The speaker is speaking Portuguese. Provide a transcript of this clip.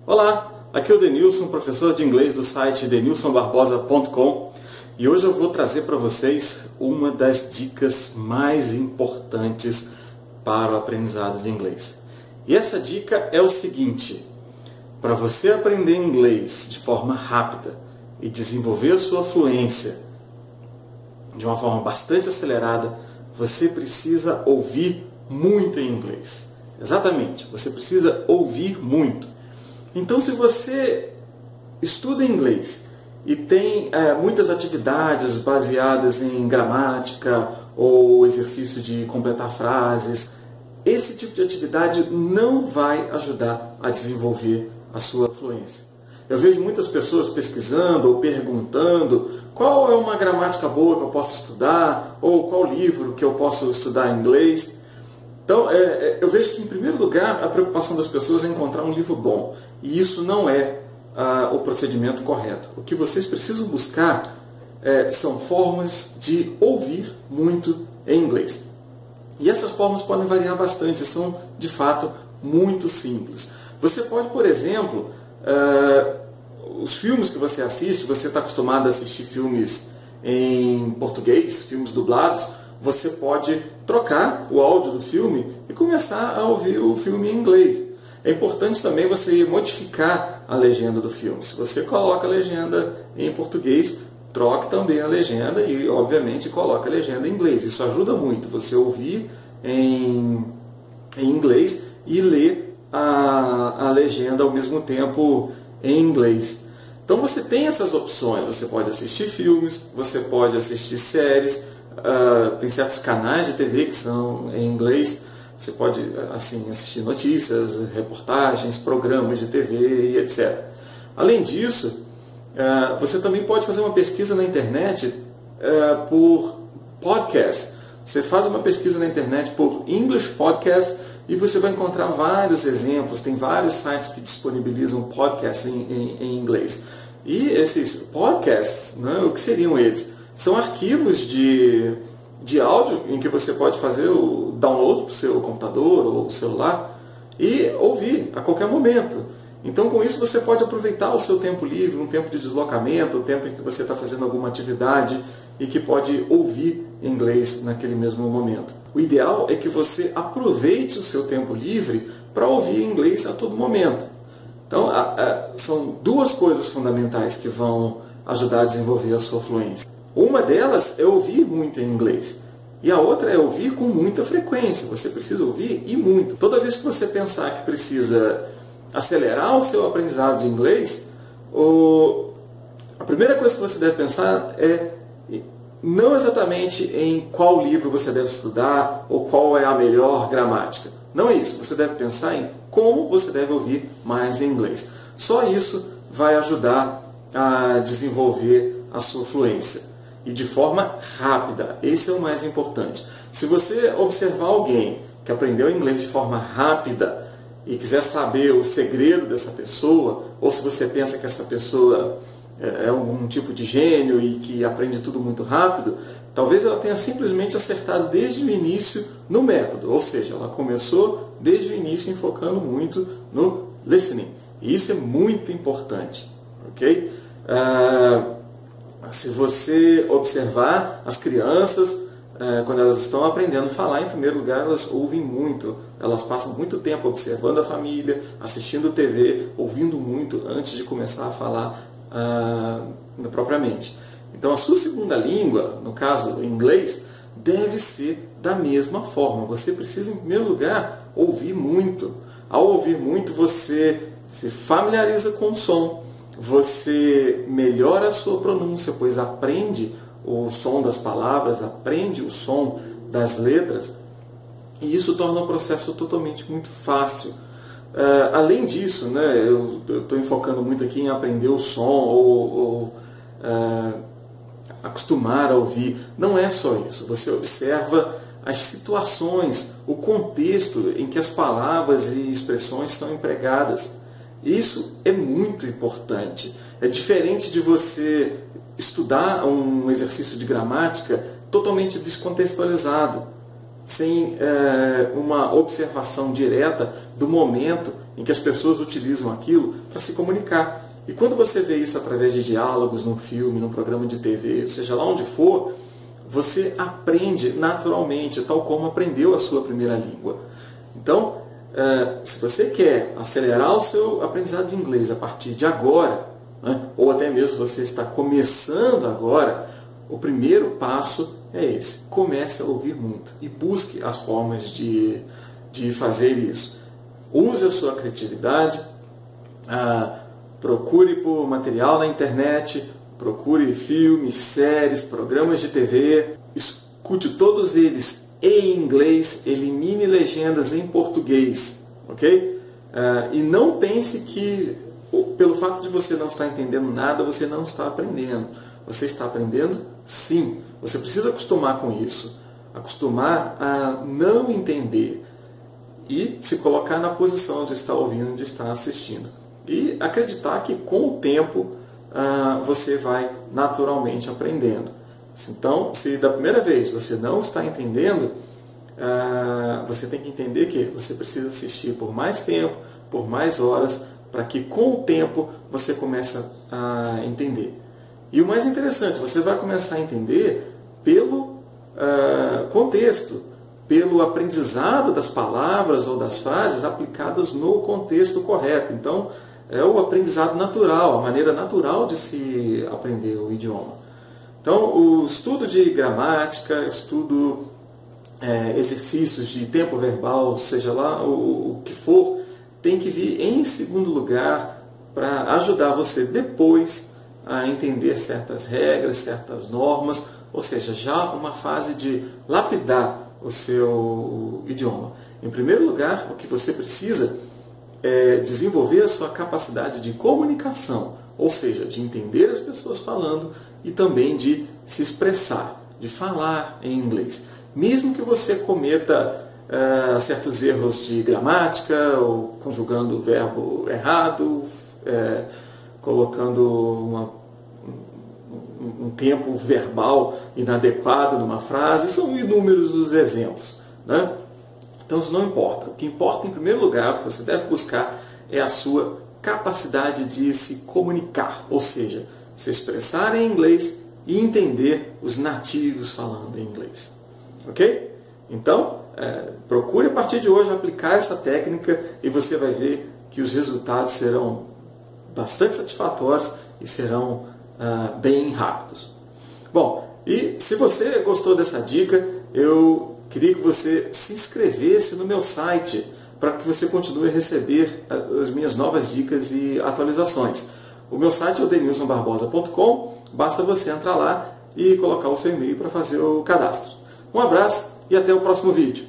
Olá, aqui é o Denilson, professor de inglês do site denilsonbarbosa.com, e hoje eu vou trazer para vocês uma das dicas mais importantes para o aprendizado de inglês. E essa dica é o seguinte: para você aprender inglês de forma rápida e desenvolver a sua fluência de uma forma bastante acelerada, você precisa ouvir muito em inglês. Exatamente, você precisa ouvir muito. Então, se você estuda inglês e tem muitas atividades baseadas em gramática ou exercício de completar frases, esse tipo de atividade não vai ajudar a desenvolver a sua fluência. Eu vejo muitas pessoas pesquisando ou perguntando qual é uma gramática boa que eu posso estudar ou qual livro que eu posso estudar em inglês. Então, eu vejo que, em primeiro lugar, a preocupação das pessoas é encontrar um livro bom. E isso não é o procedimento correto. O que vocês precisam buscar são formas de ouvir muito em inglês. E essas formas podem variar bastante, são, de fato, muito simples. Você pode, por exemplo, os filmes que você assiste, você está acostumado a assistir filmes em português, filmes dublados, você pode trocar o áudio do filme e começar a ouvir o filme em inglês. É importante também você modificar a legenda do filme. Se você coloca a legenda em português, troque também a legenda e, obviamente, coloque a legenda em inglês. Isso ajuda muito, você ouvir em inglês e ler a legenda ao mesmo tempo em inglês. Então você tem essas opções. Você pode assistir filmes, você pode assistir séries, tem certos canais de TV que são em inglês. Você pode assistir notícias, reportagens, programas de TV e etc. Além disso, você também pode fazer uma pesquisa na internet por podcast. Você faz uma pesquisa na internet por English Podcast e você vai encontrar vários exemplos. Tem vários sites que disponibilizam podcasts em inglês. E esses podcasts, né, o que seriam eles? São arquivos de áudio em que você pode fazer o download para o seu computador ou celular e ouvir a qualquer momento. Então, com isso, você pode aproveitar o seu tempo livre, um tempo de deslocamento, o tempo em que você está fazendo alguma atividade e que pode ouvir inglês naquele mesmo momento. O ideal é que você aproveite o seu tempo livre para ouvir inglês a todo momento. Então, são duas coisas fundamentais que vão ajudar a desenvolver a sua fluência. Uma delas é ouvir muito em inglês. E a outra é ouvir com muita frequência. Você precisa ouvir e muito. Toda vez que você pensar que precisa acelerar o seu aprendizado de inglês, a primeira coisa que você deve pensar é não exatamente em qual livro você deve estudar ou qual é a melhor gramática. Não é isso. Você deve pensar em como você deve ouvir mais em inglês. Só isso vai ajudar a desenvolver a sua fluência. E de forma rápida. Esse é o mais importante. Se você observar alguém que aprendeu inglês de forma rápida e quiser saber o segredo dessa pessoa, ou se você pensa que essa pessoa é algum tipo de gênio e que aprende tudo muito rápido, talvez ela tenha simplesmente acertado desde o início no método. Ou seja, ela começou desde o início enfocando muito no listening. E isso é muito importante. Ok? Se você observar as crianças, quando elas estão aprendendo a falar, em primeiro lugar, elas ouvem muito. Elas passam muito tempo observando a família, assistindo TV, ouvindo muito antes de começar a falar propriamente. Então, a sua segunda língua, no caso, o inglês, deve ser da mesma forma. Você precisa, em primeiro lugar, ouvir muito. Ao ouvir muito, você se familiariza com o som. Você melhora a sua pronúncia, pois aprende o som das palavras, aprende o som das letras, e isso torna o processo totalmente muito fácil. Além disso, né, eu estou enfocando muito aqui em aprender o som ou acostumar a ouvir. Não é só isso. Você observa as situações, o contexto em que as palavras e expressões são empregadas. Isso é muito importante. É diferente de você estudar um exercício de gramática totalmente descontextualizado, sem uma observação direta do momento em que as pessoas utilizam aquilo para se comunicar. E quando você vê isso através de diálogos, num filme, num programa de TV, seja lá onde for, você aprende naturalmente, tal como aprendeu a sua primeira língua. Então, se você quer acelerar o seu aprendizado de inglês a partir de agora, né, ou até mesmo você está começando agora, o primeiro passo é esse. Comece a ouvir muito e busque as formas de fazer isso. Use a sua criatividade, procure por material na internet, procure filmes, séries, programas de TV, escute todos eles em inglês, elimine legendas em português, ok? E não pense que pelo fato de você não estar entendendo nada, você não está aprendendo. Você está aprendendo? Sim. Você precisa acostumar com isso. Acostumar a não entender e se colocar na posição de estar ouvindo, de estar assistindo. E acreditar que com o tempo você vai naturalmente aprendendo. Então, se da primeira vez você não está entendendo, você tem que entender que você precisa assistir por mais tempo, por mais horas, para que com o tempo você comece a entender. E o mais interessante, você vai começar a entender pelo contexto, pelo aprendizado das palavras ou das frases aplicadas no contexto correto. Então, é o aprendizado natural, a maneira natural de se aprender o idioma. Então, o estudo de gramática, exercícios de tempo verbal, seja lá o que for, tem que vir em segundo lugar para ajudar você depois a entender certas regras, certas normas, ou seja, já uma fase de lapidar o seu idioma. Em primeiro lugar, o que você precisa é desenvolver a sua capacidade de comunicação, ou seja, de entender as pessoas falando e também de se expressar, de falar em inglês. Mesmo que você cometa certos erros de gramática, ou conjugando o verbo errado, colocando um tempo verbal inadequado numa frase, são inúmeros os exemplos, né? Então isso não importa. O que importa em primeiro lugar, o que você deve buscar, é a sua capacidade de se comunicar, ou seja, se expressar em inglês e entender os nativos falando em inglês. Ok? Então, procure a partir de hoje aplicar essa técnica e você vai ver que os resultados serão bastante satisfatórios e serão bem rápidos. Bom, e se você gostou dessa dica, eu queria que você se inscrevesse no meu site para que você continue a receber as minhas novas dicas e atualizações. O meu site é o denilsonbarbosa.com, basta você entrar lá e colocar o seu e-mail para fazer o cadastro. Um abraço e até o próximo vídeo.